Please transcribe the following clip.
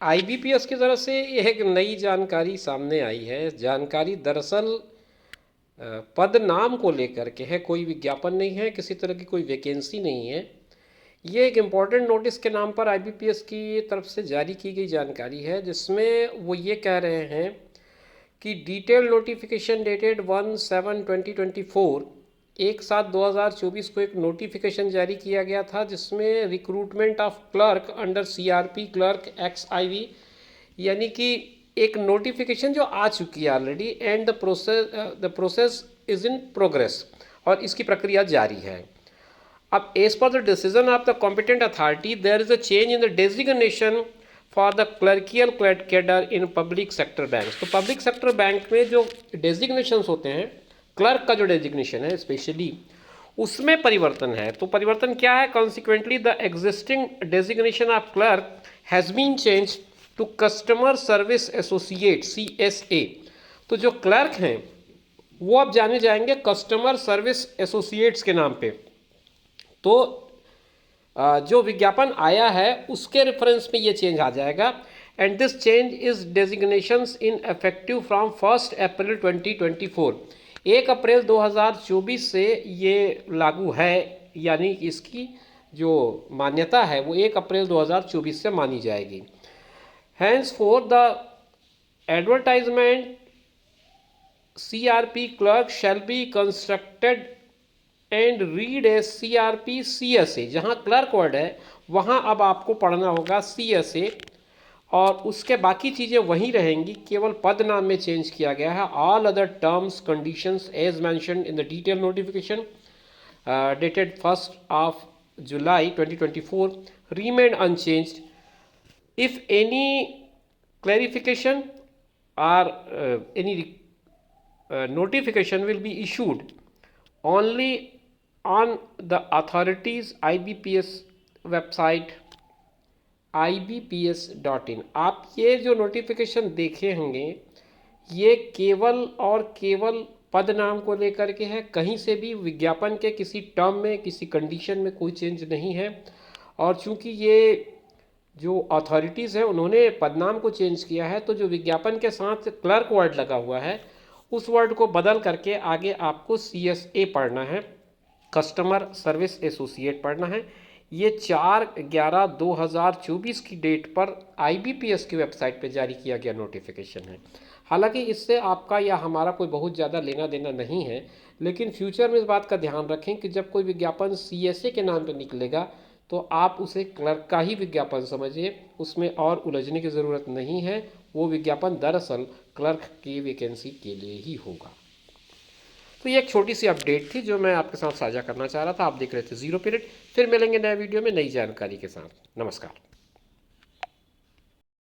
IBPS की तरफ से एक नई जानकारी सामने आई है। जानकारी दरअसल पद नाम को लेकर के है, कोई विज्ञापन नहीं है, किसी तरह की कोई वैकेंसी नहीं है। ये एक इम्पॉर्टेंट नोटिस के नाम पर आईबीपीएस की तरफ से जारी की गई जानकारी है, जिसमें वो ये कह रहे हैं कि डिटेल नोटिफिकेशन डेटेड 1/7/2024 1/7/2024 को एक नोटिफिकेशन जारी किया गया था, जिसमें recruitment of clerk under CRP clerk XIV, यानी कि एक नोटिफिकेशन जो आ चुकी है already, and the process is in progress, और इसकी प्रक्रिया जारी है। अब as per the decision of the competent authority there is a change in the designation for the clerical cadre in public sector bank. तो पब्लिक सेक्टर बैंक में जो designations होते हैं, क्लर्क का जो डेजिग्नेशन है स्पेशली, उसमें परिवर्तन है। तो परिवर्तन क्या है? Consequently the existing designation of clerk has been change to customer service associate CSA। तो जो क्लर्क हैं वो अब जाने जाएंगे कस्टमर सर्विस एसोसिएट्स के नाम पे। तो जो विज्ञापन आया है उसके रेफरेंस में ये चेंज आ जाएगा। And this change is designations in effective from 1 अप्रैल 2024। 1 अप्रैल 2024 से ये लागू है, यानी इसकी जो मान्यता है वो 1 अप्रैल 2024 से मानी जाएगी। Henceforth, the advertisement CRP clerk shall be constructed and read as CRP CSA। जहाँ क्लर्क वर्ड है वहाँ अब आपको पढ़ना होगा CSA, और उसके बाकी चीज़ें वहीं रहेंगी, केवल पद नाम में चेंज किया गया है। All other terms conditions as mentioned in the detail notification dated 1 July 2024 remain unchanged. If any clarification or any notification will be issued only on the authorities IBPS website ibps.in। आप ये जो notification देखे होंगे ये केवल और केवल पद नाम को लेकर के है, कहीं से भी विज्ञापन के किसी टर्म में किसी कंडीशन में कोई चेंज नहीं है। और चूंकि ये जो अथॉरिटीज़ हैं उन्होंने पदनाम को चेंज किया है, तो जो विज्ञापन के साथ क्लर्क वर्ड लगा हुआ है उस वर्ड को बदल करके आगे आपको CSA पढ़ना है, कस्टमर सर्विस एसोसिएट पढ़ना है। ये 4/11/2024 की डेट पर IBPS की वेबसाइट पे जारी किया गया नोटिफिकेशन है। हालांकि इससे आपका या हमारा कोई बहुत ज़्यादा लेना देना नहीं है, लेकिन फ्यूचर में इस बात का ध्यान रखें कि जब कोई विज्ञापन CSA के नाम पर निकलेगा तो आप उसे क्लर्क का ही विज्ञापन समझिए, उसमें और उलझने की ज़रूरत नहीं है। वो विज्ञापन दरअसल क्लर्क की वैकेंसी के लिए ही होगा। तो ये एक छोटी सी अपडेट थी जो मैं आपके साथ साझा करना चाह रहा था। आप देख रहे थे ज़ीरो पीरियड। फिर मिलेंगे नए वीडियो में नई जानकारी के साथ। नमस्कार।